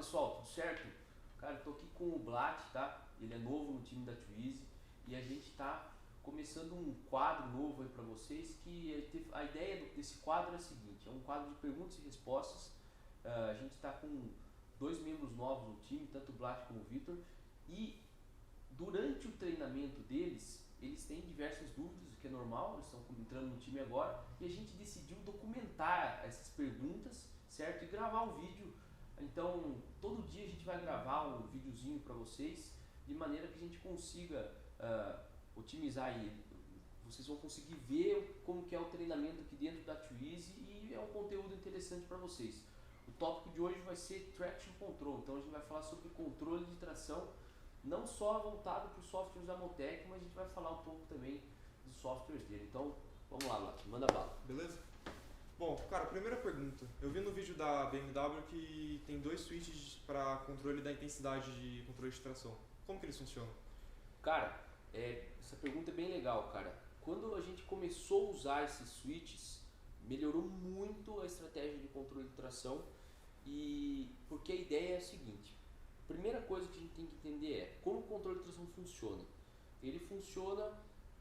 pessoal, tudo certo? Cara, eu tô aqui com o Blat, tá? Ele é novo no time da Twizy e a gente tá começando um quadro novo aí pra vocês que a ideia desse quadro é a seguinte, é um quadro de perguntas e respostas. A gente tá com dois membros novos no time, tanto o Blat como o Vitor, e durante o treinamento deles, eles têm diversas dúvidas, o que é normal, eles estão entrando no time agora, e a gente decidiu documentar essas perguntas, certo? E gravar um vídeo. Então, todo dia a gente vai gravar um videozinho para vocês, de maneira que a gente consiga otimizar aí. Vocês vão conseguir ver como que é o treinamento aqui dentro da Twizy e é um conteúdo interessante para vocês. O tópico de hoje vai ser Traction Control, então a gente vai falar sobre controle de tração, não só voltado para os softwares da Motec, mas a gente vai falar um pouco também dos softwares dele. Então, vamos lá, Blat, manda bala. Beleza? Bom, cara, primeira pergunta. Eu vi no vídeo da BMW que tem dois switches para controle da intensidade de controle de tração. Como que eles funcionam? Cara, essa pergunta é bem legal, cara. Quando a gente começou a usar esses switches, melhorou muito a estratégia de controle de tração, e porque a ideia é a seguinte: primeira coisa que a gente tem que entender é como o controle de tração funciona. Ele funciona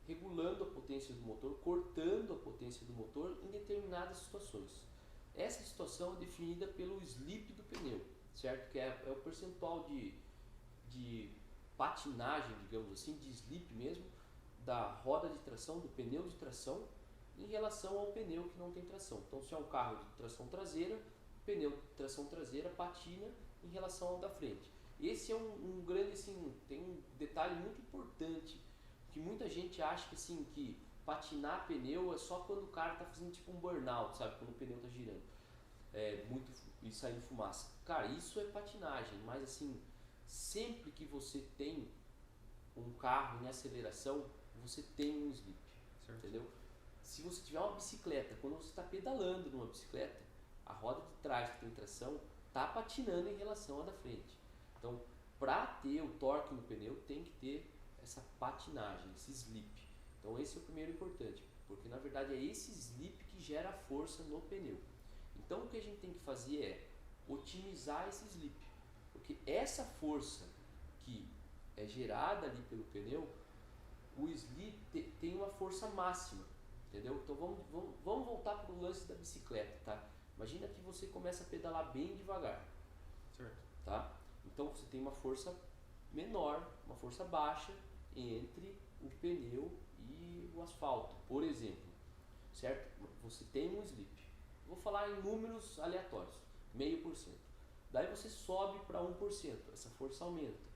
regulando a potência do motor, cortando a potência do motor em determinadas situações. Essa situação é definida pelo slip do pneu, certo? Que é o percentual de patinagem, digamos assim, de slip mesmo, da roda de tração, do pneu de tração, em relação ao pneu que não tem tração. Então, se é um carro de tração traseira, o pneu de tração traseira patina em relação ao da frente. Esse é um grande, assim, tem um detalhe muito importante, que muita gente acha que, assim, que patinar pneu é só quando o cara está fazendo tipo um burnout, sabe? Quando o pneu está girando muito e saindo fumaça. Cara, isso é patinagem, mas assim, sempre que você tem um carro em aceleração, você tem um slip, Certo. entendeu? Se você tiver uma bicicleta, quando você está pedalando numa bicicleta, a roda de trás que tem tração está patinando em relação à da frente. Então, para ter o torque no pneu, tem que ter essa patinagem, esse slip. Então, esse é o primeiro importante, porque na verdade é esse slip que gera a força no pneu. Então, o que a gente tem que fazer é otimizar esse slip, porque essa força que é gerada ali pelo pneu, o slip tem uma força máxima, entendeu? Então vamos voltar para o lance da bicicleta, tá? Imagina que você começa a pedalar bem devagar, Certo. tá? Então você tem uma força menor, uma força baixa entre o pneu e o asfalto, por exemplo, certo? Você tem um slip. Vou falar em números aleatórios, 0,5%. Daí você sobe para 1%, essa força aumenta.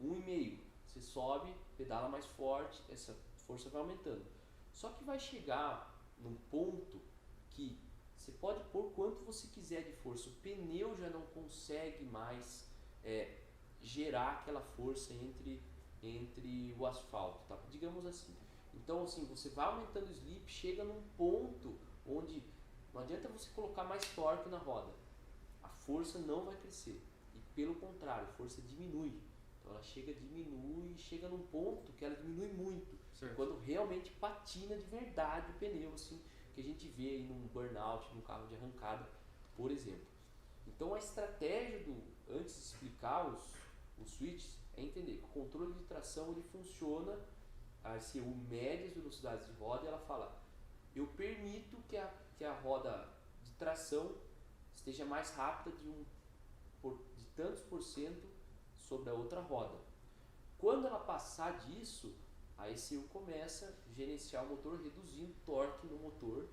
1,5%, você sobe, pedala mais forte, essa força vai aumentando. Só que vai chegar num ponto que você pode pôr quanto você quiser de força, o pneu já não consegue mais gerar aquela força entre o asfalto, tá? Digamos assim. Então, assim, você vai aumentando o slip, chega num ponto onde não adianta você colocar mais torque na roda, a força não vai crescer, e pelo contrário, a força diminui. Então ela diminui, chega num ponto que ela diminui muito, Certo. quando realmente patina de verdade o pneu, assim, que a gente vê aí num burnout, num carro de arrancada, por exemplo. Então a estratégia antes de explicar os switches, é entender que o controle de tração ele funciona, a ECU mede as velocidades de roda e ela fala: eu permito que a roda de tração esteja mais rápida de tantos por cento sobre a outra roda. Quando ela passar disso, a ECU começa a gerenciar o motor, reduzindo o torque no motor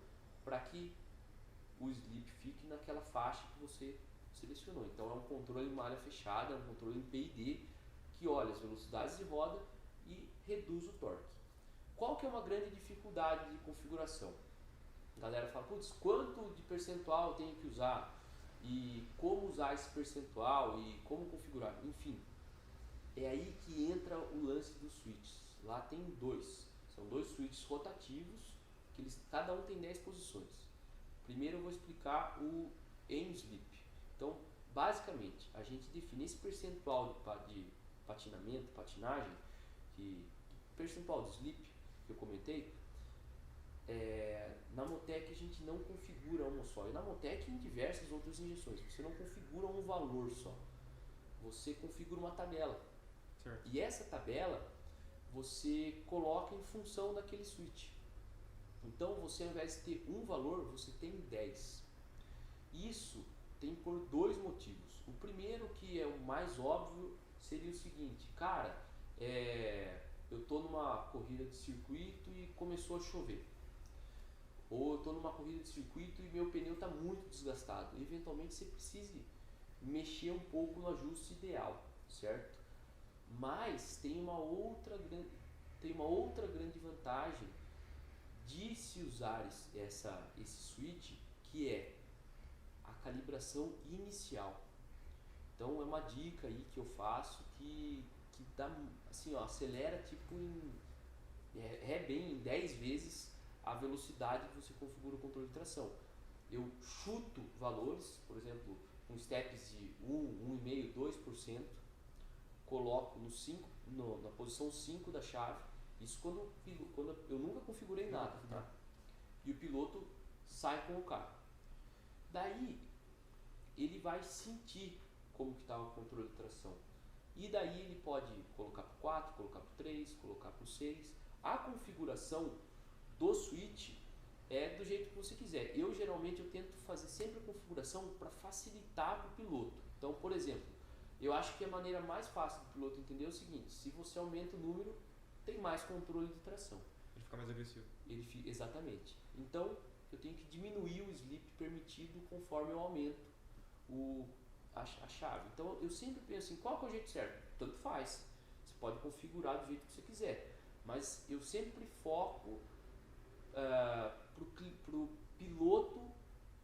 para que o slip fique naquela faixa que você selecionou. Então é um controle em malha fechada, é um controle em PID que olha as velocidades de roda e reduz o torque. Qual que é uma grande dificuldade de configuração? A galera fala: putz, quanto de percentual eu tenho que usar? E como usar esse percentual? E como configurar? Enfim, é aí que entra o lance dos switches. Lá tem dois. São dois switches rotativos, que cada um tem 10 posições. Primeiro eu vou explicar o aim slip. Então, basicamente, a gente define esse percentual de patinagem, percentual de slip que eu comentei, na Motec a gente não configura uma só. E na Motec em diversas outras injeções. Você não configura um valor só. Você configura uma tabela. Certo. E essa tabela você coloca em função daquele switch. Então você, ao invés de ter um valor, você tem 10. Isso tem por dois motivos. O primeiro, que é o mais óbvio, seria o seguinte: cara, eu estou numa corrida de circuito e começou a chover. Ou eu estou numa corrida de circuito e meu pneu está muito desgastado. Eventualmente você precise mexer um pouco no ajuste ideal, certo? Mas tem uma outra grande vantagem de se usar esse switch, que é a calibração inicial. Então é uma dica aí que eu faço que dá, assim, ó, acelera tipo bem em 10 vezes a velocidade que você configura o controle de tração. Eu chuto valores, por exemplo, com steps de 1, 1,5%, 2%, coloco na posição 5 da chave. Isso quando eu nunca configurei nada, tá? E o piloto sai com o carro. Daí ele vai sentir como que está o controle de tração. E daí ele pode colocar para o 4, colocar para o 3, colocar para o 6. A configuração do switch é do jeito que você quiser. Geralmente eu tento fazer sempre a configuração para facilitar para o piloto. Então, por exemplo, eu acho que a maneira mais fácil do piloto entender é o seguinte: se você aumenta o número, tem mais controle de tração. Ele fica mais agressivo. Exatamente. Então, eu tenho que diminuir o slip permitido conforme eu aumento a chave. Então, eu sempre penso assim: qual que é o jeito certo? Tanto faz. Você pode configurar do jeito que você quiser. Mas eu sempre foco pro piloto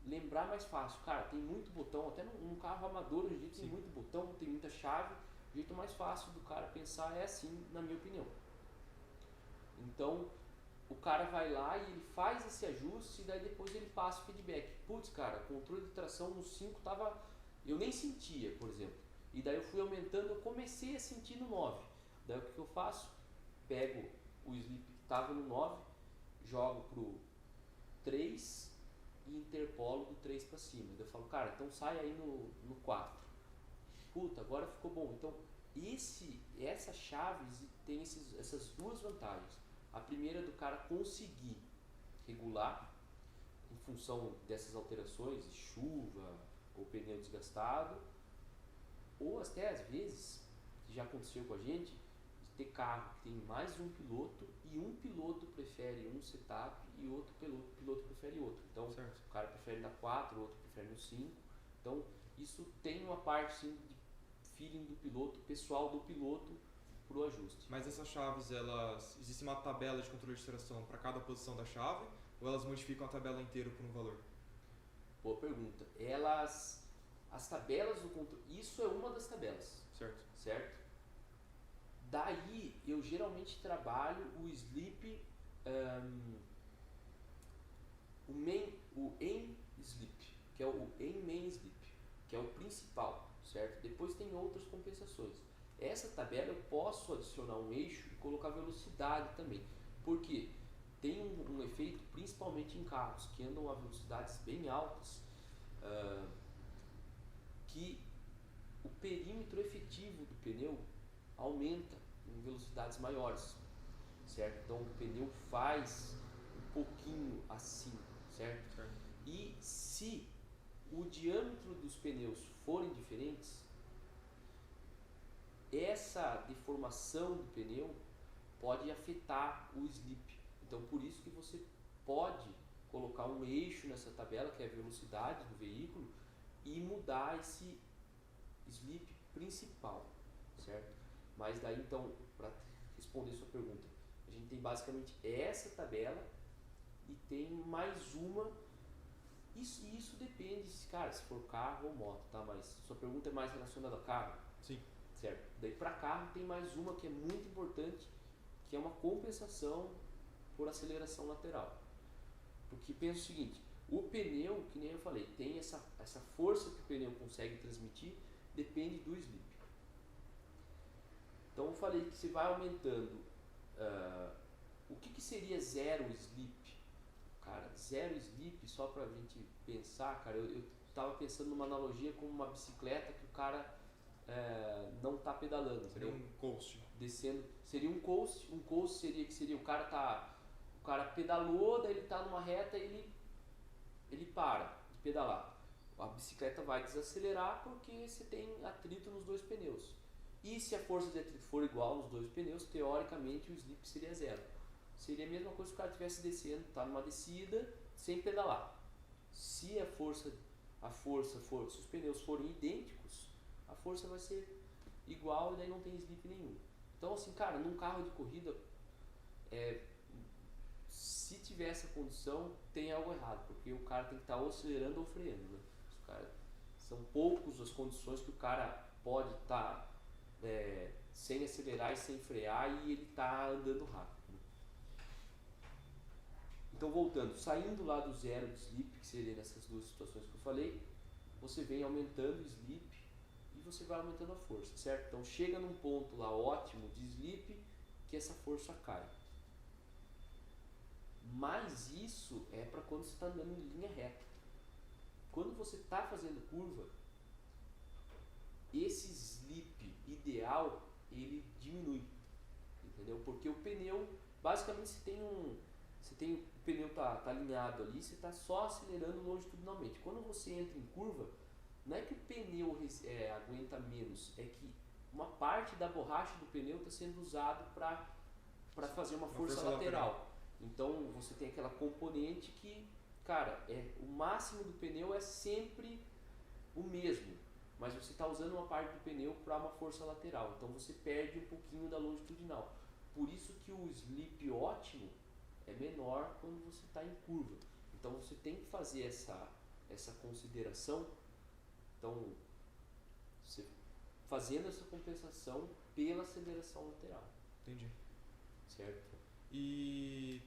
lembrar mais fácil. Cara, tem muito botão, até num carro amador hoje em dia tem muito botão, tem muita chave. O jeito mais fácil do cara pensar é assim, na minha opinião. Então, o cara vai lá e ele faz esse ajuste e daí depois ele passa o feedback. Putz, cara, o controle de tração no 5 tava... eu nem sentia, por exemplo. E daí eu fui aumentando, eu comecei a sentir no 9. Daí o que eu faço? Pego o slip que estava no 9, jogo pro 3 e interpolo do 3 para cima. Daí eu falo, cara, então sai aí no 4. Puta, agora ficou bom. Então, essa chave tem essas duas vantagens. A primeira é do cara conseguir regular em função dessas alterações de chuva ou pneu desgastado, ou até às vezes, que já aconteceu com a gente, de ter carro que tem mais de um piloto e um piloto prefere um setup e outro piloto prefere outro. Então, certo, o cara prefere na 4, o outro prefere no 5. Então, isso tem uma parte sim de feeling do piloto, pessoal do piloto, pro ajuste. Mas essas chaves, existe uma tabela de controle de tração para cada posição da chave, ou elas modificam a tabela inteira por um valor? Boa pergunta. As tabelas do controle, isso é uma das tabelas, certo? Daí eu geralmente trabalho o slip, o aim slip, que é o aim main slip, que é o principal, certo? Depois tem outras compensações. Essa tabela eu posso adicionar um eixo e colocar velocidade também, porque tem um efeito, principalmente em carros que andam a velocidades bem altas, que o perímetro efetivo do pneu aumenta em velocidades maiores, certo? Então o pneu faz um pouquinho assim, certo? E se o diâmetro dos pneus forem diferentes, essa deformação do pneu pode afetar o slip. Então por isso que você pode colocar um eixo nessa tabela, que é a velocidade do veículo, e mudar esse slip principal, certo? Mas daí então, para responder sua pergunta, a gente tem basicamente essa tabela e tem mais uma. Isso depende, cara, se for carro ou moto, tá? Mas sua pergunta é mais relacionada a carro? Sim. Certo. Daí para carro tem mais uma que é muito importante, que é uma compensação por aceleração lateral. Porque pensa o seguinte: o pneu, que nem eu falei, tem essa força que o pneu consegue transmitir, depende do slip. Então eu falei que você vai aumentando. O que seria zero slip? Cara, zero slip, só pra gente pensar, cara, eu tava pensando numa analogia com uma bicicleta que o cara não tá pedalando. Seria um coast. Descendo, seria um coast seria o cara pedalou, daí ele tá numa reta e ele para de pedalar. A bicicleta vai desacelerar porque você tem atrito nos dois pneus. E se a força de atrito for igual nos dois pneus, teoricamente o slip seria zero. Seria a mesma coisa se o cara estivesse descendo, tá numa descida, sem pedalar. Se se os pneus forem idênticos, a força vai ser igual e daí não tem slip nenhum. Então assim, cara, num carro de corrida, se tiver essa condição, tem algo errado, porque o cara tem que estar ou acelerando ou freando, né? São poucos as condições que o cara pode estar sem acelerar e sem frear e ele tá andando rápido. Então voltando, saindo lá do zero de slip, que seria nessas duas situações que eu falei, você vem aumentando o slip e você vai aumentando a força, certo? Então chega num ponto lá ótimo de slip que essa força cai. Mas isso é para quando você está andando em linha reta. Quando você está fazendo curva, esse slip ideal ele diminui, entendeu? Porque o pneu, basicamente o pneu tá alinhado ali, você está só acelerando longitudinalmente. Quando você entra em curva, não é que o pneu aguenta menos, é que uma parte da borracha do pneu está sendo usado para fazer uma força lateral. Então você tem aquela componente que, cara, o máximo do pneu é sempre o mesmo, mas você está usando uma parte do pneu para uma força lateral, então você perde um pouquinho da longitudinal. Por isso que o slip ótimo é menor quando você está em curva. Então você tem que fazer essa consideração. Então, você fazendo essa compensação pela aceleração lateral. Entendi. Certo? E...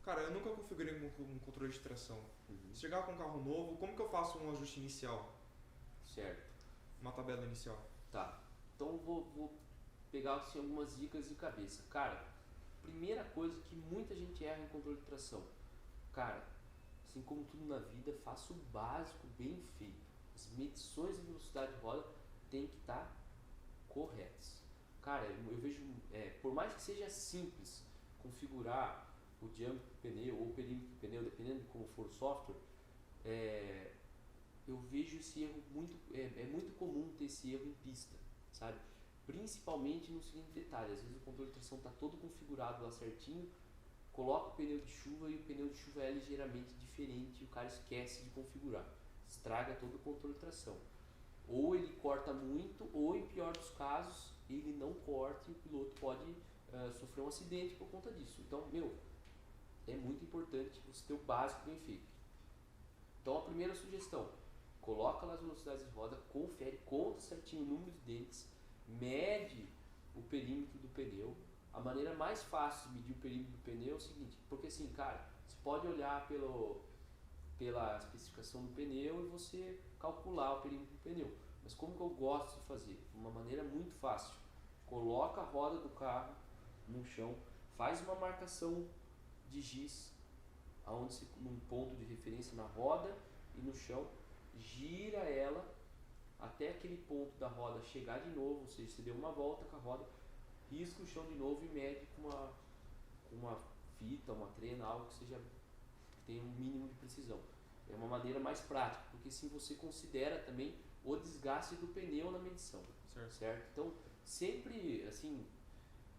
Cara, eu nunca configurei um controle de tração. Se chegar com um carro novo, como que eu faço um ajuste inicial? Certo. Uma tabela inicial. Tá. Então vou pegar assim, algumas dicas de cabeça. Cara, primeira coisa que muita gente erra em controle de tração. Cara, assim como tudo na vida, faça o básico bem feito. As medições de velocidade de roda tem que estar corretas. Cara, eu vejo, por mais que seja simples configurar o diâmetro do pneu ou o perímetro do pneu, dependendo de como for o software, eu vejo esse erro muito comum ter esse erro em pista, sabe? Principalmente no seguinte detalhe, às vezes o controle de tração está todo configurado lá certinho, coloca o pneu de chuva e o pneu de chuva é ligeiramente diferente e o cara esquece de configurar, estraga todo o controle de tração. Ou ele corta muito, ou em pior dos casos, ele não corta e o piloto pode sofrer um acidente por conta disso. Então, é muito importante você ter o básico bem feito. Então a primeira sugestão, coloca lá as velocidades de roda, confere, conta certinho o número de dentes, mede o perímetro do pneu. A maneira mais fácil de medir o perímetro do pneu é o seguinte, porque assim, cara, você pode olhar pela especificação do pneu e você calcular o perímetro do pneu. Mas como que eu gosto de fazer? De uma maneira muito fácil. Coloca a roda do carro no chão, faz uma marcação de giz num ponto de referência na roda e no chão, gira ela até aquele ponto da roda chegar de novo, ou seja, você deu uma volta com a roda, risca o chão de novo e mede com uma fita, uma trena, algo que tenha um mínimo de precisão. É uma maneira mais prática, porque assim você considera também o desgaste do pneu na medição, certo? Então, sempre, assim,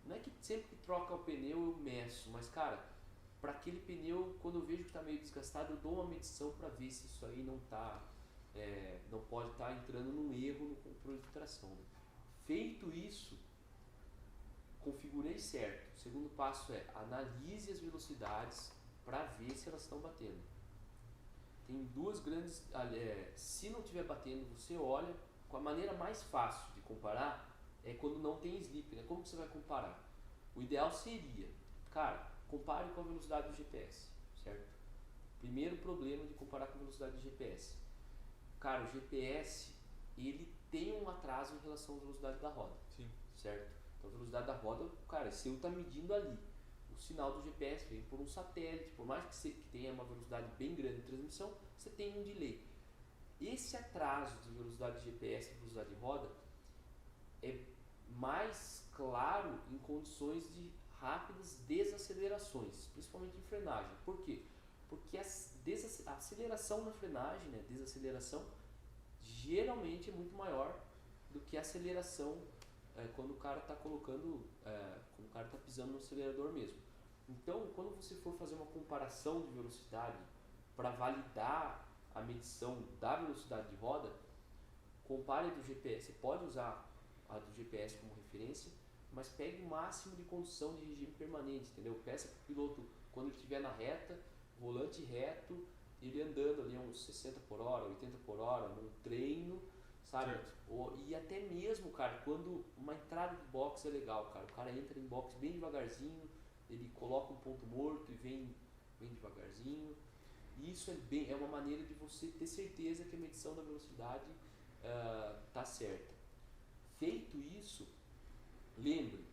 não é que sempre que troca o pneu eu meço, mas cara, para aquele pneu, quando eu vejo que está meio desgastado, eu dou uma medição para ver se isso aí não pode estar entrando num erro no controle de tração. Né? Feito isso, configurei certo. O segundo passo é analise as velocidades para ver se elas estão batendo. Tem duas grandes... se não estiver batendo, você olha. Com a maneira mais fácil de comparar é quando não tem slip. Né? Como que você vai comparar? O ideal seria, cara, compare com a velocidade do GPS, certo? Primeiro problema de comparar com a velocidade do GPS. Cara, o GPS, ele tem um atraso em relação à velocidade da roda. Sim. Certo? Então a velocidade da roda, cara, seu tá medindo ali. o sinal do GPS vem por um satélite, por mais que tenha uma velocidade bem grande de transmissão, você tem um delay. Esse atraso de velocidade de GPS e velocidade de roda é mais claro em condições de rápidas desacelerações, principalmente em frenagem. Por quê? Porque a aceleração na frenagem, né, desaceleração, geralmente é muito maior do que a aceleração quando o cara está quando o cara está pisando no acelerador mesmo. Então, quando você for fazer uma comparação de velocidade para validar a medição da velocidade de roda, compare a do GPS. Você pode usar a do GPS como referência, mas pegue o máximo de condição de regime permanente, entendeu? Peça para o piloto, quando ele estiver na reta, volante reto, ele andando ali uns 60 por hora, 80 por hora, num treino, sabe? E até mesmo, cara, quando uma entrada de box é legal, cara, o cara entra em box bem devagarzinho, ele coloca um ponto morto e vem devagarzinho. E isso é uma maneira de você ter certeza que a medição da velocidade tá certa. Feito isso, lembre,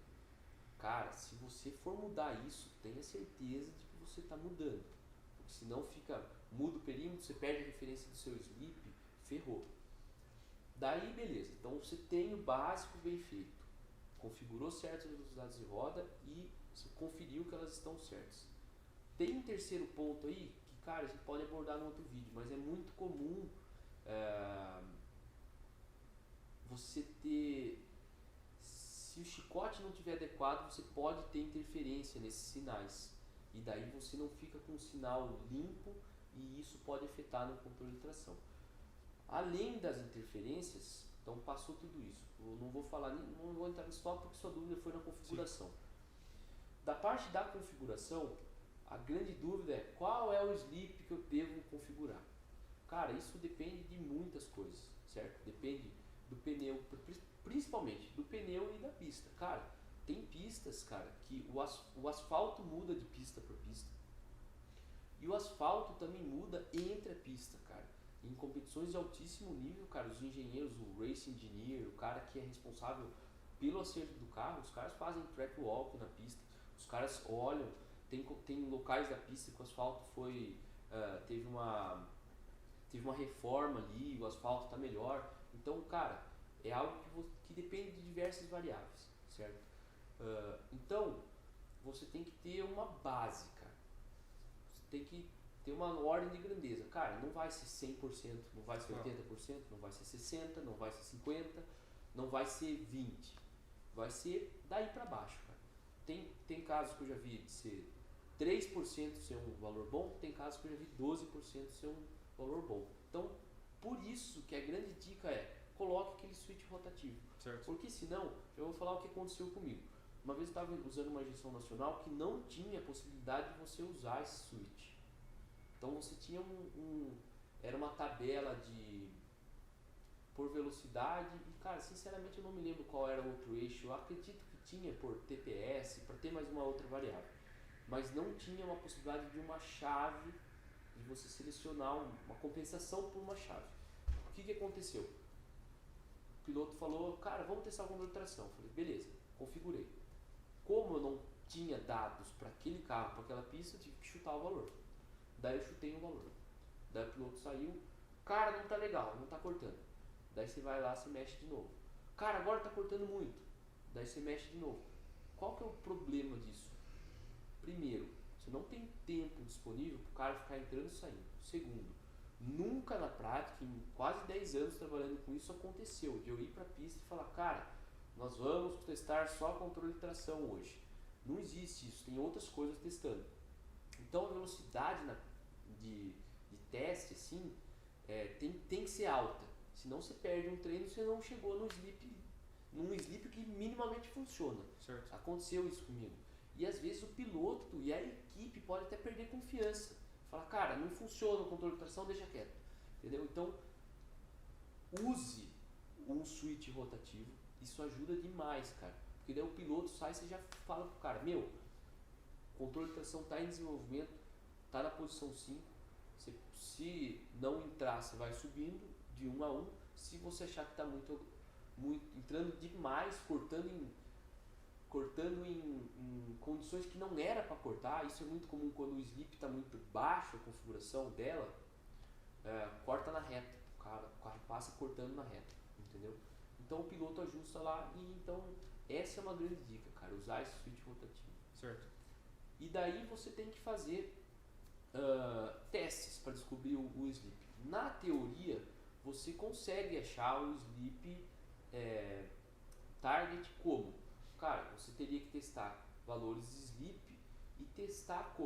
cara, se você for mudar isso, tenha certeza de que você está mudando. Porque senão muda o perímetro, você perde a referência do seu slip, ferrou. Daí beleza, então você tem o básico bem feito. Configurou certas velocidades de roda e você conferiu que elas estão certas. Tem um terceiro ponto aí, que cara, a gente pode abordar no outro vídeo, mas é muito comum você ter... Se o chicote não estiver adequado, você pode ter interferência nesses sinais. E daí você não fica com o sinal limpo e isso pode afetar no controle de tração. Além das interferências, então passou tudo isso. Eu não vou entrar nesse tópico porque sua dúvida foi na configuração. Sim. Da parte da configuração, a grande dúvida é qual é o slip que eu devo configurar. Cara, isso depende de muitas coisas, certo? Depende do pneu, principalmente do pneu e da pista. Cara, tem pistas, cara, que o asfalto muda de pista por pista. E o asfalto também muda entre a pista, cara. Em competições de altíssimo nível, cara, os engenheiros, o race engineer, o cara que é responsável pelo acerto do carro, os caras fazem track walk na pista, os caras olham, tem locais da pista que o asfalto teve uma reforma ali, o asfalto está melhor. Então, cara, é algo que depende de diversas variáveis, certo? Então, você tem que ter uma base, cara. Você tem que ter uma ordem de grandeza. Cara, não vai ser 100%, não vai ser 80%, não vai ser 60%, não vai ser 50%, não vai ser 20%. Vai ser daí para baixo, cara. Tem casos que eu já vi de ser 3% ser um valor bom, tem casos que eu já vi 12% ser um valor bom. Então, por isso que a grande dica é coloque aquele switch rotativo. Certo. Porque senão, eu vou falar o que aconteceu comigo. Uma vez eu estava usando uma injeção nacional que não tinha possibilidade de você usar esse switch. Então você tinha era uma tabela por velocidade e, cara, sinceramente eu não me lembro qual era o outro eixo. Eu acredito que tinha por TPS, para ter mais uma outra variável. Mas não tinha uma possibilidade de uma chave, de você selecionar uma compensação por uma chave. O que aconteceu? O piloto falou, cara, vamos testar o controle de tração. Eu falei, beleza, configurei. Como eu não tinha dados para aquele carro, para aquela pista, eu tive que chutar o valor. Daí eu chutei o valor. Daí o piloto saiu, cara, não tá legal, não tá cortando. Daí você vai lá, você mexe de novo. Cara, agora tá cortando muito. Daí você mexe de novo. Qual que é o problema disso? Primeiro, você não tem tempo disponível para o cara ficar entrando e saindo. Segundo, nunca na prática, em quase 10 anos trabalhando com isso, aconteceu de eu ir para a pista e falar, cara, nós vamos testar só controle de tração hoje. Não existe isso, tem outras coisas testando. Então a velocidade de teste assim, tem que ser alta. Senão você perde um treino e você não chegou num slip que minimamente funciona. Certo. Aconteceu isso comigo. E às vezes o piloto e a equipe pode até perder confiança. Falar, cara, não funciona o controle de tração, deixa quieto. Entendeu? Então, use um switch rotativo. Isso ajuda demais, cara. Porque daí o piloto sai e você já fala pro cara, meu, o controle de tração está em desenvolvimento, está na posição 5. Se não entrar, você vai subindo de 1 a 1. Se você achar que está muito entrando demais, cortando cortando em condições que não era para cortar. Isso é muito comum quando o slip está muito baixo, a configuração dela, corta na reta. O carro passa cortando na reta, entendeu? Então o piloto ajusta lá e então essa é uma grande dica, cara, usar esse switch rotativo. Certo. E daí você tem que fazer testes para descobrir o slip. Na teoria, você consegue achar o slip target como? Cara, você teria que testar valores de slip e testar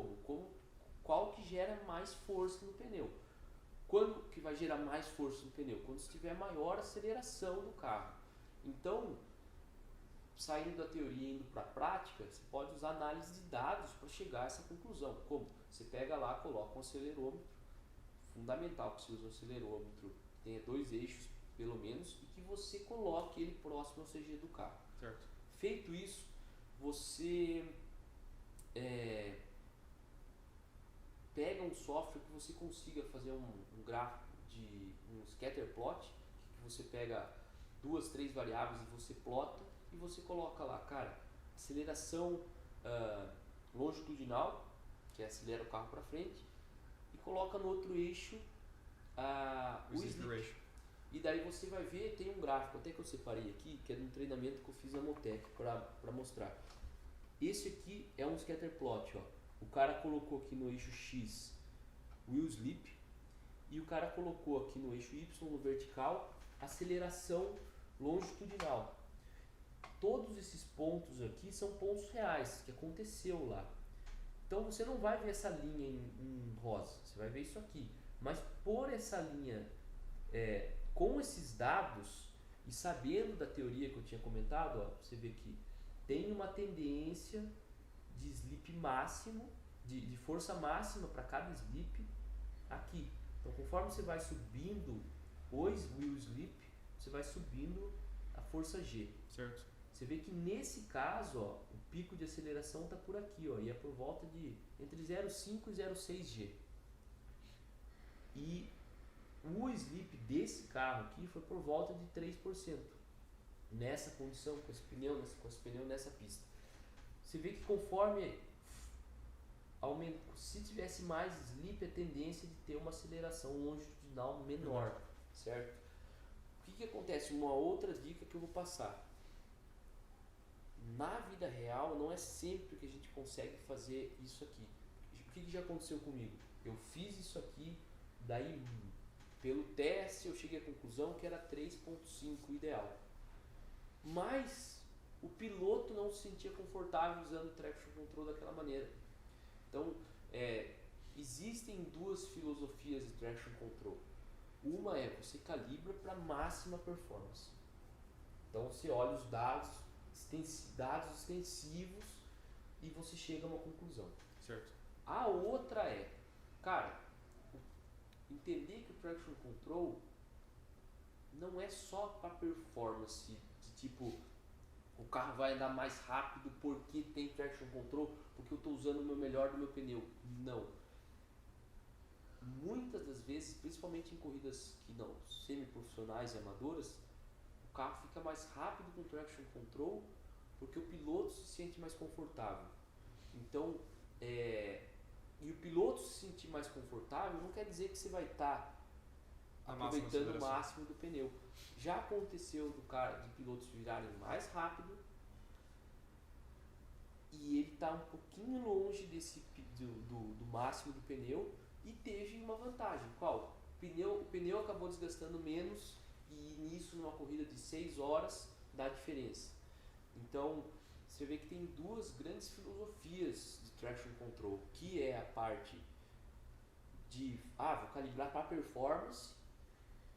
qual que gera mais força no pneu. Quando que vai gerar mais força no pneu? Quando estiver maior aceleração do carro. Então, saindo da teoria e indo para a prática, você pode usar análise de dados para chegar a essa conclusão. Como? Você pega lá, coloca um acelerômetro, fundamental que você use um acelerômetro, tenha 2 eixos pelo menos, e que você coloque ele próximo ao CG do carro. Certo. Feito isso, você pega um software que você consiga fazer um gráfico de um scatter plot, que você pega 2, 3 variáveis e você plota e você coloca lá, cara, aceleração longitudinal, que acelera o carro para frente, e coloca no outro eixo o slip. E daí você vai ver, tem um gráfico até que eu separei aqui, que é de um treinamento que eu fiz na Motec para mostrar. Esse aqui é um scatter plot, ó. O cara colocou aqui no eixo X wheel slip e o cara colocou aqui no eixo Y, no vertical, aceleração longitudinal. Todos esses pontos aqui são pontos reais, que aconteceu lá. Então você não vai ver essa linha em rosa, você vai ver isso aqui. Mas por essa linha, com esses dados e sabendo da teoria que eu tinha comentado, ó, você vê que tem uma tendência de slip máximo, de força máxima para cada slip aqui. Então conforme você vai subindo o wheel slip, você vai subindo a força G. Certo. Você vê que nesse caso, ó, o pico de aceleração está por aqui, ó, e é por volta de entre 0,5 e 0,6 G. E o slip desse carro aqui foi por volta de 3%. Nessa condição, com esse pneu nessa pista. Você vê que conforme aumenta, se tivesse mais slip, a tendência de ter uma aceleração longitudinal menor, certo? O que acontece? Uma outra dica que eu vou passar. Na vida real, não é sempre que a gente consegue fazer isso aqui. O que já aconteceu comigo? Eu fiz isso aqui, daí pelo teste eu cheguei à conclusão que era 3.5 ideal. Mas o piloto não se sentia confortável usando o traction control daquela maneira. Então, existem 2 filosofias de traction control. Uma é você calibra para máxima performance. Então você olha os dados extensivos e você chega a uma conclusão. Certo. A outra é, cara, entender que o traction control não é só para performance, de tipo, o carro vai andar mais rápido porque tem traction control, porque eu estou usando o meu melhor do meu pneu. Não. Muitas das vezes, principalmente em corridas que não semi-profissionais e amadoras, o carro fica mais rápido com traction control porque o piloto se sente mais confortável. Então, e o piloto se sentir mais confortável não quer dizer que você vai estar aproveitando o máximo do pneu. Já aconteceu de pilotos virarem mais rápido e ele está um pouquinho longe do máximo do pneu e teve uma vantagem. Qual? O pneu acabou desgastando menos e nisso, numa corrida de 6 horas, dá diferença. Então, você vê que tem 2 grandes filosofias de traction control, que é a parte de, vou calibrar para performance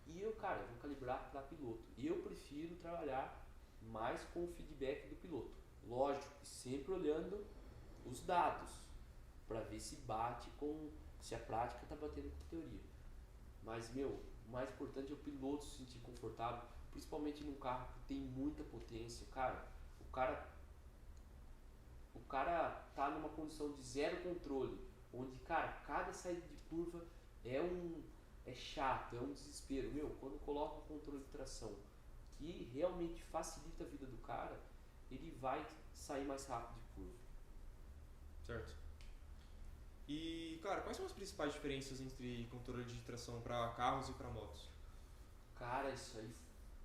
e vou calibrar para piloto. E eu prefiro trabalhar mais com o feedback do piloto. Lógico, sempre olhando os dados para ver se bate se a prática está batendo com a teoria. Mas, o mais importante é o piloto se sentir confortável, principalmente num carro que tem muita potência. O cara tá numa condição de zero controle, onde, cada saída de curva é chato, é um desespero. Quando coloca o controle de tração, que realmente facilita a vida do cara, ele vai sair mais rápido de curva. Certo. E, cara, quais são as principais diferenças entre controle de tração para carros e para motos? Cara, isso aí,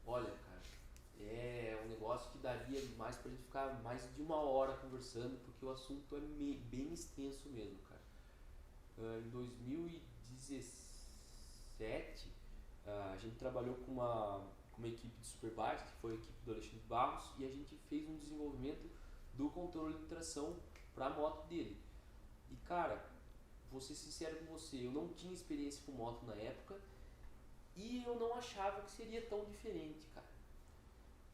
olha, cara, é um negócio que daria mais pra gente ficar mais de uma hora conversando, porque o assunto é bem extenso mesmo, cara. Em 2017, a gente trabalhou com uma equipe de Superbike, que foi a equipe do Alexandre Barros, e a gente fez um desenvolvimento do controle de tração para a moto dele. E cara, vou ser sincero com você, eu não tinha experiência com moto na época e eu não achava que seria tão diferente, cara.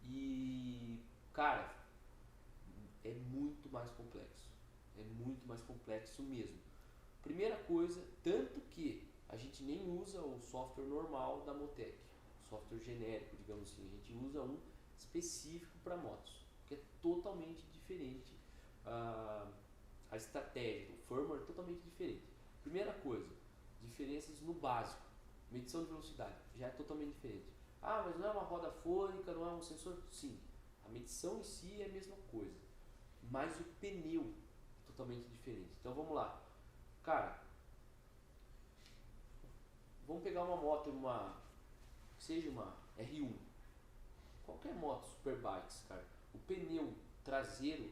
E cara, é muito mais complexo. É muito mais complexo mesmo. Primeira coisa, tanto que a gente nem usa o software normal da Motec, software genérico, digamos assim. A gente usa um específico para motos, que é totalmente diferente. A estratégia, o firmware é totalmente diferente. Primeira coisa, diferenças no básico. Medição de velocidade já é totalmente diferente. Ah, mas não é uma roda fônica, não é um sensor? Sim, a medição em si é a mesma coisa, mas o pneu é totalmente diferente. Então vamos lá. Cara, vamos pegar uma moto, seja uma R1, qualquer moto Superbikes, cara. O pneu traseiro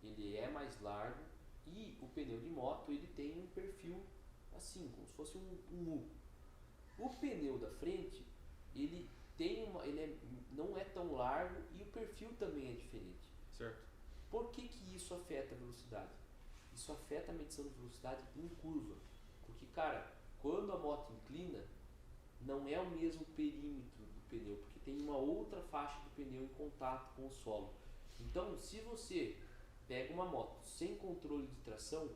ele é mais largo e o pneu de moto ele tem um perfil assim, como se fosse um U. O pneu da frente ele não é tão largo e o perfil também é diferente. Certo. Por que isso afeta a velocidade? Isso afeta a medição de velocidade em curva. Porque, cara, quando a moto inclina, não é o mesmo perímetro do pneu, porque tem uma outra faixa do pneu em contato com o solo. Então, se você pega uma moto sem controle de tração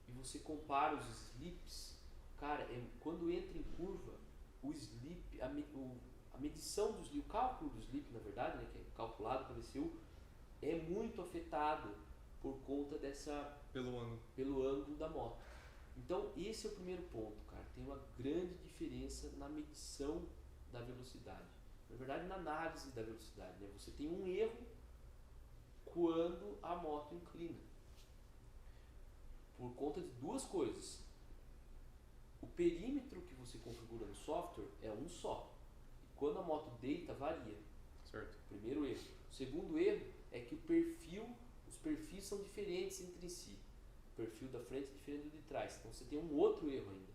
e você compara os slips, cara, quando entra em curva, o slip, a medição do slip, o cálculo do slip, na verdade, né, que é calculado pelo VCU, é muito afetado por conta pelo ângulo da moto. Então esse é o primeiro ponto, cara. Tem uma grande diferença na medição da velocidade. Na verdade, na análise da velocidade, né? Você tem um erro quando a moto inclina. Por conta de duas coisas. O perímetro que você configura no software é um só. E quando a moto deita, varia. Certo. Primeiro erro. O segundo erro é que os perfis são diferentes entre si. O perfil da frente é diferente do de trás. Então você tem um outro erro ainda.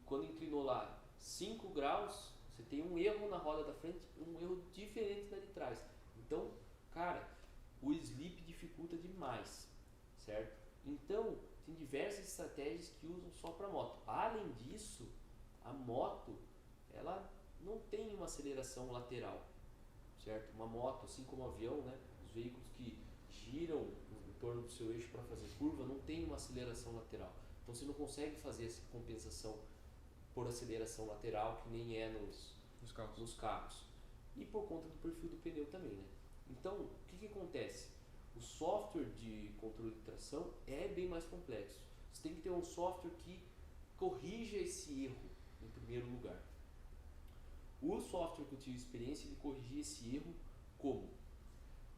Quando inclinou lá 5 graus, você tem um erro na roda da frente e um erro diferente da de trás. Então, cara, o slip dificulta demais, certo? Então, tem diversas estratégias que usam só para moto. Além disso, a moto, ela não tem uma aceleração lateral, certo? Uma moto, assim como o avião, né? Os veículos que giram em torno do seu eixo para fazer curva, não tem uma aceleração lateral. Então você não consegue fazer essa compensação por aceleração lateral que nem é nos carros. E por conta do perfil do pneu também, né? Então, o que acontece? O software de controle de tração é bem mais complexo. Você tem que ter um software que corrija esse erro em primeiro lugar. O software que eu tive experiência, ele corrigir esse erro como?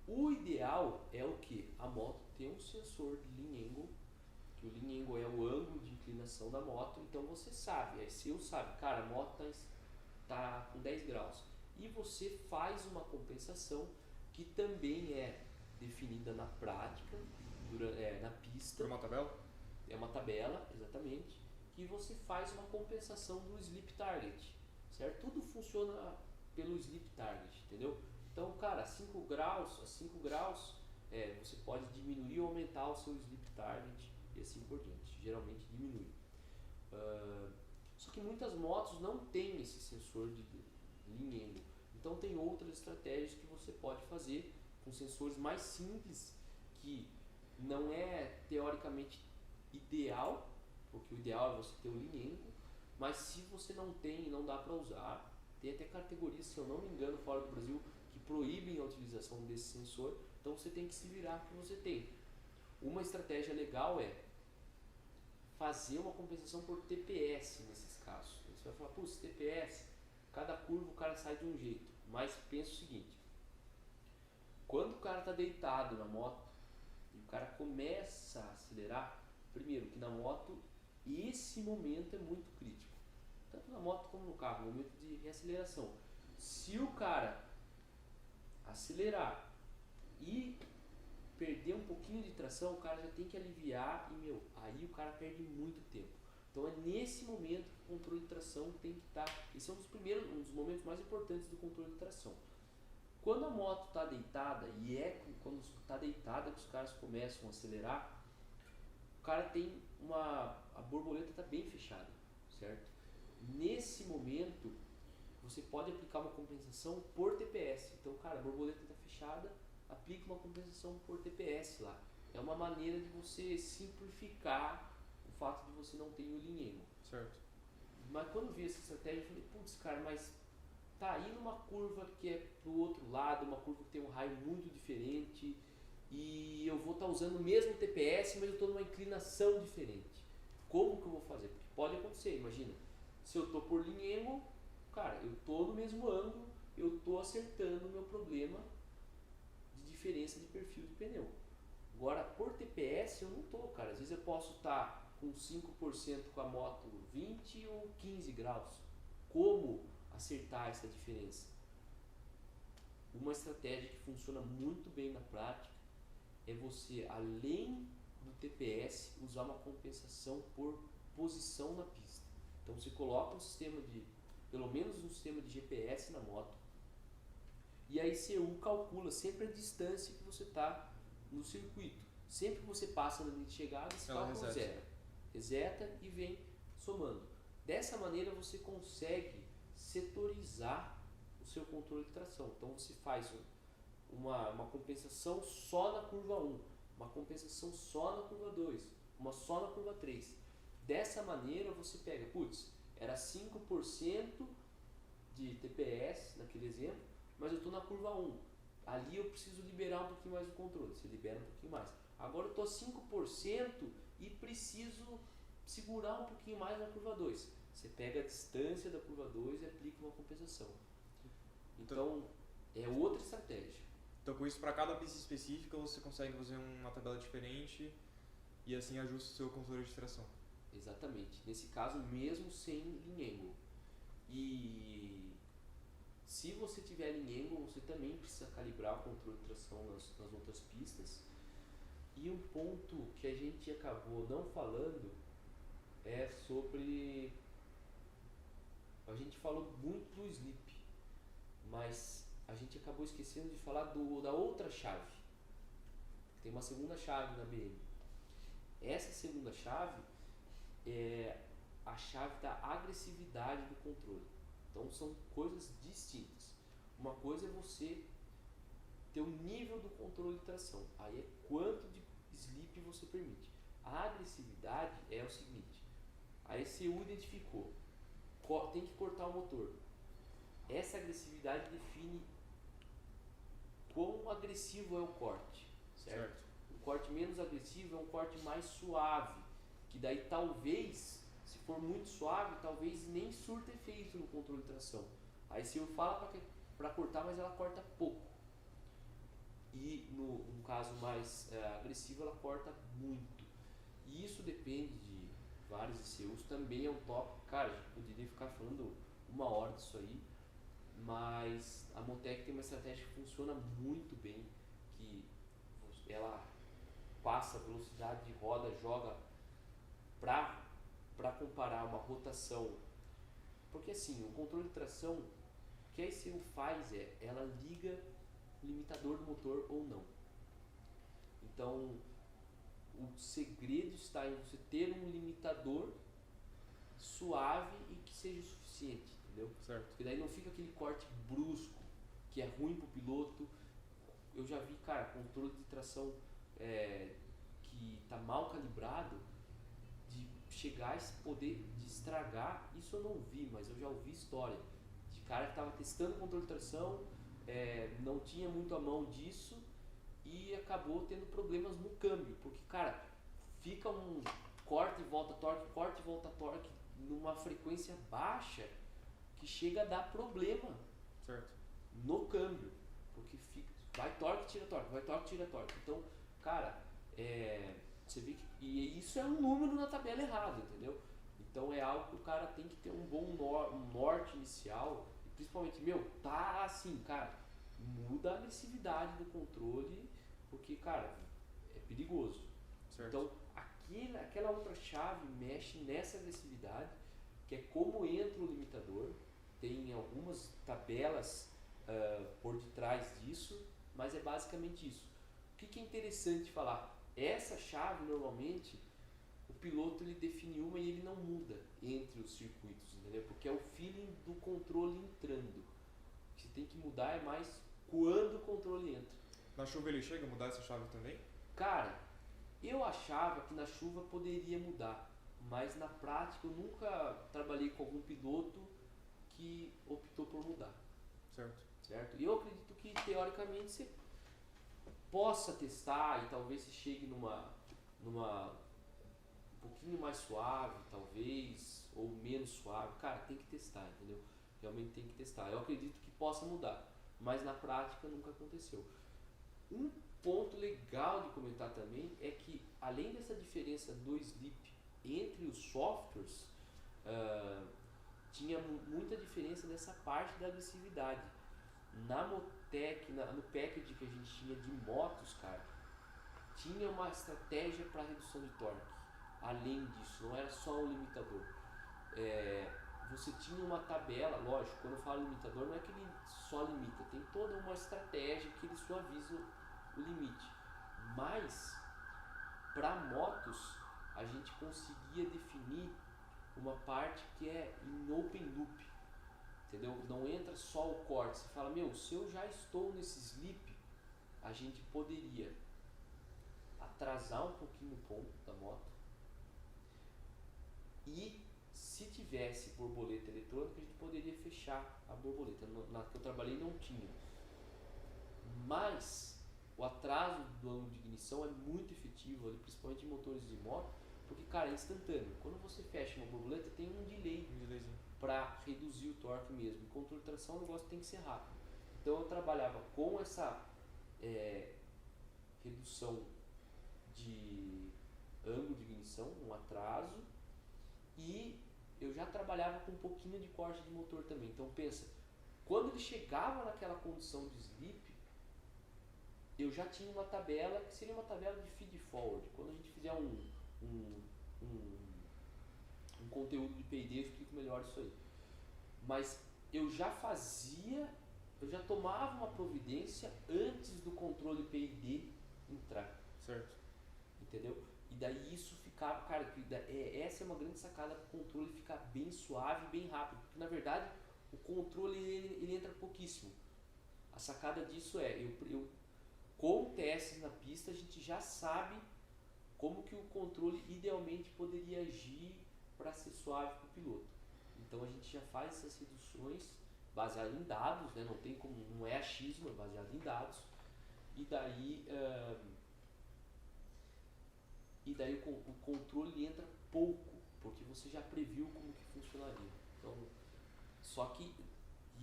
O ideal é o que? A moto ter um sensor de lean angle, que o lean angle é o ângulo de inclinação da moto, então você sabe, a SEO sabe, cara, a moto tá com 10 graus. E você faz uma compensação que também é definida na prática, na pista. Por uma tabela? É uma tabela, exatamente, que você faz uma compensação do sleep target, certo? Tudo funciona pelo sleep target, entendeu? Então, cara, a 5 graus, você pode diminuir ou aumentar o seu sleep target e assim por diante. Geralmente diminui. Só que muitas motos não têm esse sensor de lean angle. Então tem outras estratégias que você pode fazer com sensores mais simples, que não é teoricamente ideal, porque o ideal é você ter o lean angle, mas se você não tem e não dá para usar, tem até categorias, se eu não me engano, fora do Brasil, que proíbem a utilização desse sensor, então você tem que se virar com o que você tem. Uma estratégia legal é fazer uma compensação por TPS nesses casos. Você vai falar, putz, TPS, cada curva o cara sai de um jeito, mas pensa o seguinte, Quando o cara tá deitado na moto e o cara começa a acelerar, primeiro que na moto esse momento é muito crítico, tanto na moto como no carro, momento de reaceleração. Se o cara acelerar e perder um pouquinho de tração, o cara já tem que aliviar e, aí o cara perde muito tempo. Então é nesse momento que o controle de tração tem que estar. Esse é um dos momentos mais importantes do controle de tração. Quando a moto está deitada, e quando está deitada que os caras começam a acelerar, o cara tem a borboleta está bem fechada, certo? Nesse momento, você pode aplicar uma compensação por TPS. Então, cara, a borboleta está fechada, aplica uma compensação por TPS lá. É uma maneira de você simplificar o fato de você não ter o linhengo. Certo. Mas quando eu vi essa estratégia, eu falei, putz, cara, mas tá aí numa curva que é pro outro lado, uma curva que tem um raio muito diferente, e eu vou estar usando o mesmo TPS, mas eu estou numa inclinação diferente. Como que eu vou fazer? Porque pode acontecer, imagina, se eu estou por linhengo, cara, eu estou no mesmo ângulo, eu estou acertando o meu problema de diferença de perfil de pneu. Agora, por TPS eu não estou, cara. Às vezes eu posso estar com 5% com a moto 20 ou 15 graus. Como acertar essa diferença? Uma estratégia que funciona muito bem na prática é você, além do TPS, usar uma compensação por posição na pista. Então você coloca um sistema pelo menos um sistema de GPS na moto, e aí CU calcula sempre a distância que você está no circuito. Sempre que você passa na linha de chegada, você calcula zero. Reseta e vem somando. Dessa maneira você consegue setorizar o seu controle de tração. Então você faz uma compensação só na curva 1, uma compensação só na curva 2, uma só na curva 3. Dessa maneira você pega, era 5% de TPS naquele exemplo, mas eu estou na curva 1. Ali eu preciso liberar um pouquinho mais o controle, você libera um pouquinho mais. Agora eu estou a 5% e preciso segurar um pouquinho mais na curva 2. Você pega a distância da curva 2 e aplica uma compensação. Então, é outra estratégia. Então, com isso, para cada pista específica, você consegue fazer uma tabela diferente e assim ajusta o seu controle de tração. Exatamente. Nesse caso, mesmo sem linhengo. E se você tiver linhengo, você também precisa calibrar o controle de tração nas outras pistas. E um ponto que a gente acabou não falando é sobre... A gente falou muito do slip, mas a gente acabou esquecendo de falar da outra chave. Tem uma segunda chave na BM. Essa segunda chave é a chave da agressividade do controle. Então são coisas distintas. Uma coisa é você ter o nível do controle de tração. Aí é quanto de slip você permite. A agressividade é o seguinte. A ECU identificou, tem que cortar o motor. Essa agressividade define quão agressivo é o corte, certo? O corte menos agressivo é um corte mais suave, que daí talvez, se for muito suave, talvez nem surta efeito no controle de tração. A ECU fala para cortar, mas ela corta pouco. E no caso mais agressivo, ela corta muito. E isso depende de vários ECUs, também é um tópico. Cara, a gente poderia ficar falando uma hora disso aí, mas a Motec tem uma estratégia que funciona muito bem, que ela passa a velocidade de roda, joga para comparar uma rotação. Porque assim, o controle de tração, o que a ECU faz ela liga o limitador do motor ou não. Então, o segredo está em você ter um limitador suave e que seja o suficiente, entendeu? Certo. Porque daí não fica aquele corte brusco, que é ruim pro piloto. Eu já vi, cara, controle de tração que tá mal calibrado, de chegar e poder de estragar. Isso eu não vi, mas eu já ouvi história de cara que tava testando controle de tração, não tinha muito a mão disso e acabou tendo problemas no câmbio, porque, cara, fica um corte e volta torque numa frequência baixa que chega a dar problema, certo, no câmbio. porque vai torque, tira torque, vai torque, tira torque. Então, cara, você vê que e isso é um número na tabela errado, entendeu? Então é algo que o cara tem que ter um bom um norte inicial, e principalmente, tá assim, cara, muda a agressividade do controle, porque, cara, é perigoso. Certo. Então, aquela outra chave mexe nessa agressividade, que é como entra o limitador. Tem algumas tabelas por detrás disso, mas é basicamente isso. O que é interessante falar? Essa chave, normalmente, o piloto ele define uma e ele não muda entre os circuitos, entendeu? Porque é o feeling do controle entrando. O que você tem que mudar é mais quando o controle entra. Na chuva ele chega a mudar essa chave também? Cara, eu achava que na chuva poderia mudar, mas na prática eu nunca trabalhei com algum piloto que optou por mudar. Certo? E eu acredito que teoricamente você possa testar e talvez você chegue numa um pouquinho mais suave, talvez, ou menos suave. Cara, tem que testar, entendeu? Realmente tem que testar. Eu acredito que possa mudar, mas na prática nunca aconteceu. Um ponto legal de comentar também é que, além dessa diferença do sleep entre os softwares, tinha muita diferença nessa parte da agressividade. Na Motec, no package que a gente tinha de motos, cara, tinha uma estratégia para redução de torque. Além disso, não era só um limitador. Você tinha uma tabela, lógico, quando eu falo limitador, não é que ele só limita, tem toda uma estratégia que ele suaviza o limite. Mas, para motos, a gente conseguia definir uma parte que é em open loop, entendeu? Não entra só o corte. Você fala, se eu já estou nesse slip, a gente poderia atrasar um pouquinho o ponto da moto e, se tivesse borboleta eletrônica, a gente poderia fechar a borboleta. Na que eu trabalhei não tinha. Mas o atraso do ângulo de ignição é muito efetivo, ali, principalmente em motores de moto, porque, cara, é instantâneo. Quando você fecha uma borboleta, tem um delay para reduzir o torque mesmo. Em controle de tração, o negócio tem que ser rápido. Então eu trabalhava com essa redução de ângulo de ignição, um atraso, e eu já trabalhava com um pouquinho de corte de motor também. Então pensa, quando ele chegava naquela condição de slip, eu já tinha uma tabela que seria uma tabela de feed forward. Quando a gente fizer um conteúdo de P&D, eu explico melhor isso aí. Mas eu já tomava uma providência antes do controle P&D entrar. Certo. Entendeu? E daí isso ficava, cara, essa é uma grande sacada para o controle ficar bem suave e bem rápido. Porque na verdade o controle ele entra pouquíssimo. A sacada disso com testes na pista, a gente já sabe como que o controle idealmente poderia agir para ser suave para o piloto. Então a gente já faz essas reduções baseado em dados, né? Não é achismo, é baseado em dados. E daí o controle entra pouco, porque você já previu como que funcionaria. Então, só que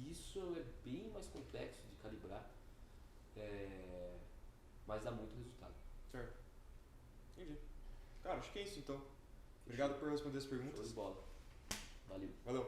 isso é bem mais complexo de calibrar, mas dá muito resultado. Certo. Entendi. Cara, acho que é isso então. Obrigado por responder as perguntas. Show de bola. Valeu. Valeu.